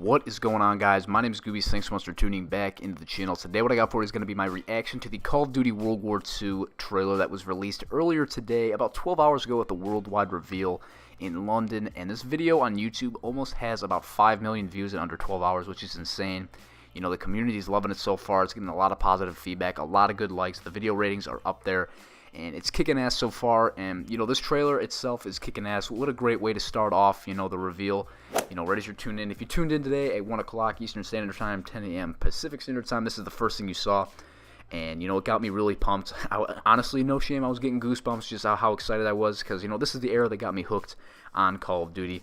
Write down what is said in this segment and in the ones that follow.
What is going on, guys? My name is Goobyz. Thanks so much for tuning back into the channel. Today what I got for you is going to be my reaction to the Call of Duty World War II trailer that was released earlier today, about 12 hours ago at the worldwide reveal in London. And this video on YouTube almost has about 5 million views in under 12 hours, which is insane. You know, the community is loving it so far. It's getting a lot of positive feedback, a lot of good likes. The video ratings are up there, and it's kicking ass so far. And, you know, this trailer itself is kicking ass. What a great way to start off, you know, the reveal. You know, right as you're tuned in. If you tuned in today at 1 o'clock Eastern Standard Time, 10 a.m. Pacific Standard Time, this is the first thing you saw. And, you know, it got me really pumped. Honestly, no shame, I was getting goosebumps just how excited I was. Because, you know, this is the era that got me hooked on Call of Duty.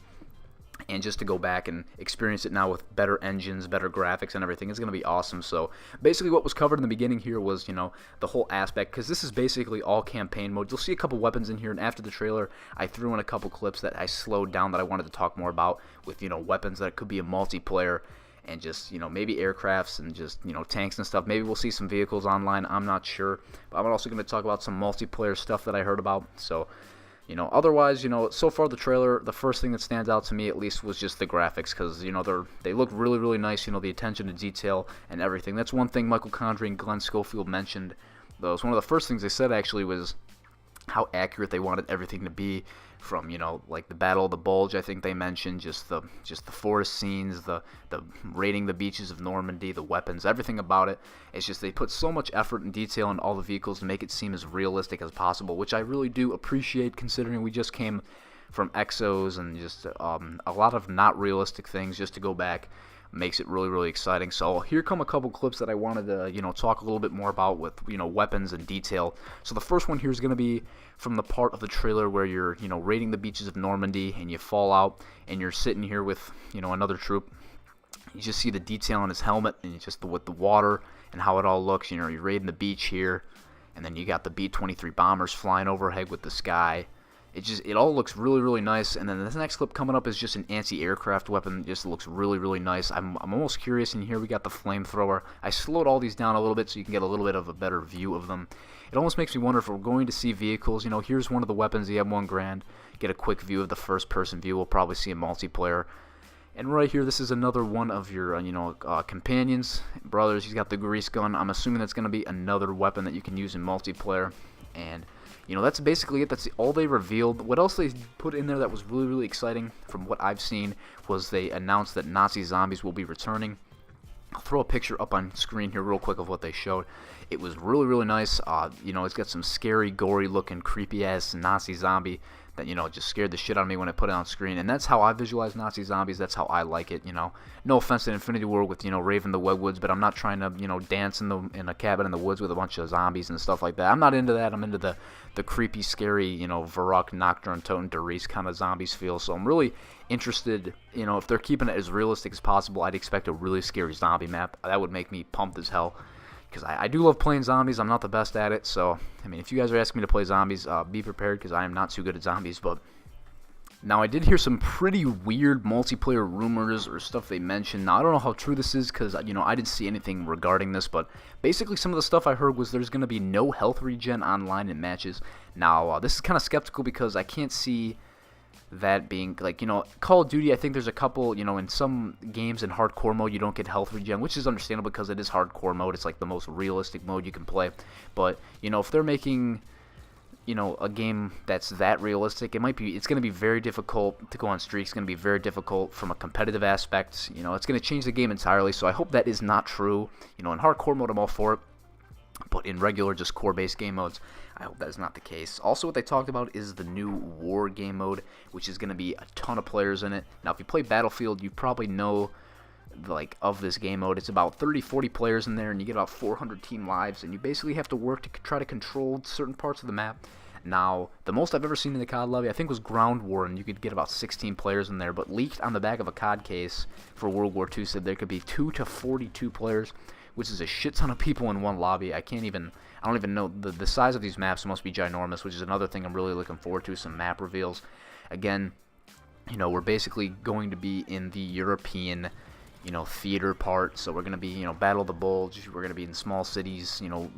And just to go back and experience it now with better engines, better graphics and everything, it's going to be awesome. So basically what was covered in the beginning here was, you know, the whole aspect, because this is basically all campaign mode. You'll see a couple weapons in here, and after the trailer I threw in a couple clips that I slowed down that I wanted to talk more about with, you know, weapons that could be a multiplayer and just, you know, maybe aircrafts and just, you know, tanks and stuff. Maybe we'll see some vehicles online, I'm not sure. But I'm also going to talk about some multiplayer stuff that I heard about. So, you know, otherwise, you know, so far the trailer, the first thing that stands out to me at least was just the graphics, because, you know, they look really, really nice. You know, the attention to detail and everything. That's one thing Michael Condrey and Glenn Schofield mentioned. Though it's one of the first things they said actually was how accurate they wanted everything to be, from, you know, like the Battle of the Bulge, I think they mentioned, just the forest scenes, the raiding the beaches of Normandy, the weapons, everything about it. It's just they put so much effort and detail in all the vehicles to make it seem as realistic as possible, which I really do appreciate, considering we just came from Exos and just a lot of not realistic things. Just to go back makes it really, really exciting. So here come a couple clips that I wanted to, you know, talk a little bit more about with, you know, weapons and detail. So the first one here is going to be from the part of the trailer where you're, you know, raiding the beaches of Normandy and you fall out and you're sitting here with, you know, another troop. You just see the detail on his helmet and it's just with the water and how it all looks. You know, you're raiding the beach here, and then you got the B-23 bombers flying overhead with the sky. It all looks really, really nice. And then this next clip coming up is just an anti-aircraft weapon. It just looks really, really nice. I'm almost curious. And here we got the flamethrower. I slowed all these down a little bit so you can get a little bit of a better view of them. It almost makes me wonder if we're going to see vehicles. You know, here's one of the weapons, the M1 Grand. Get a quick view of the first-person view. We'll probably see a multiplayer. And right here, this is another one of your, you know, companions, brothers. He's got the grease gun. I'm assuming that's going to be another weapon that you can use in multiplayer. And, you know, that's basically it. That's all they revealed. What else they put in there that was really, really exciting from what I've seen was they announced that Nazi zombies will be returning. I'll throw a picture up on screen here real quick of what they showed. It was really, really nice. You know, it's got some scary, gory-looking, creepy-ass Nazi zombie that, you know, just scared the shit out of me when I put it on screen. And that's how I visualize Nazi zombies. That's how I like it, you know. No offense to Infinity War with, you know, Raven the Webwoods, but I'm not trying to, you know, dance in a cabin in the woods with a bunch of zombies and stuff like that. I'm not into that. I'm into the creepy, scary, you know, Varrock, Nocturne, Toten, Doris kind of zombies feel. So I'm really interested, you know, if they're keeping it as realistic as possible. I'd expect a really scary zombie map. That would make me pumped as hell, because I do love playing zombies. I'm not the best at it, so, I mean, if you guys are asking me to play zombies, be prepared, because I am not too good at zombies. But now, I did hear some pretty weird multiplayer rumors or stuff they mentioned. Now, I don't know how true this is, because, you know, I didn't see anything regarding this, but basically some of the stuff I heard was there's going to be no health regen online in matches. Now, this is kind of skeptical, because I can't see that being, like, you know, Call of Duty, I think there's a couple, you know, in some games in hardcore mode you don't get health regen, which is understandable because it is hardcore mode. It's like the most realistic mode you can play. But, you know, if they're making, you know, a game that's that realistic, it's going to be very difficult to go on streaks. It's going to be very difficult from a competitive aspect. You know, it's going to change the game entirely, so I hope that is not true. You know, in hardcore mode I'm all for it, but in regular, just core-based game modes, I hope that is not the case. Also, what they talked about is the new War game mode, which is going to be a ton of players in it. Now, if you play Battlefield, you probably know, like, of this game mode. It's about 30-40 players in there, and you get about 400 team lives, and you basically have to work to try to control certain parts of the map. Now, the most I've ever seen in the COD lobby, I think, was Ground War, and you could get about 16 players in there, but leaked on the back of a COD case for World War II said there could be 2 to 42 players, which is a shit ton of people in one lobby. I don't even know, the size of these maps must be ginormous, which is another thing I'm really looking forward to, some map reveals. Again, you know, we're basically going to be in the European, you know, theater part, so we're going to be, you know, Battle of the Bulge, we're going to be in small cities, you know,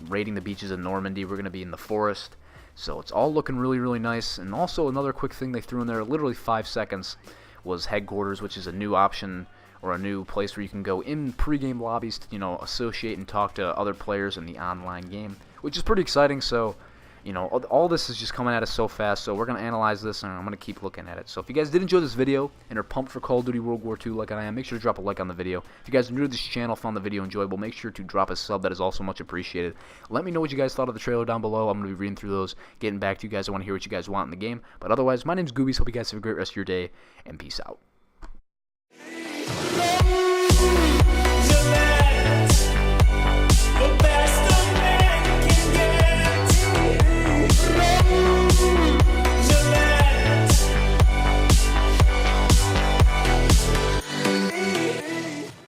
raiding the beaches of Normandy, we're going to be in the forest. So it's all looking really, really nice. And also another quick thing they threw in there, literally 5 seconds, was headquarters, which is a new option or a new place where you can go in pre-game lobbies to, you know, associate and talk to other players in the online game, which is pretty exciting. So, you know, all this is just coming at us so fast, so we're going to analyze this, and I'm going to keep looking at it. So if you guys did enjoy this video and are pumped for Call of Duty World War II like I am, make sure to drop a like on the video. If you guys are new to this channel, found the video enjoyable, make sure to drop a sub. That is also much appreciated. Let me know what you guys thought of the trailer down below. I'm going to be reading through those, getting back to you guys. I want to hear what you guys want in the game. But otherwise, my name's Goobyz. Hope you guys have a great rest of your day, and peace out.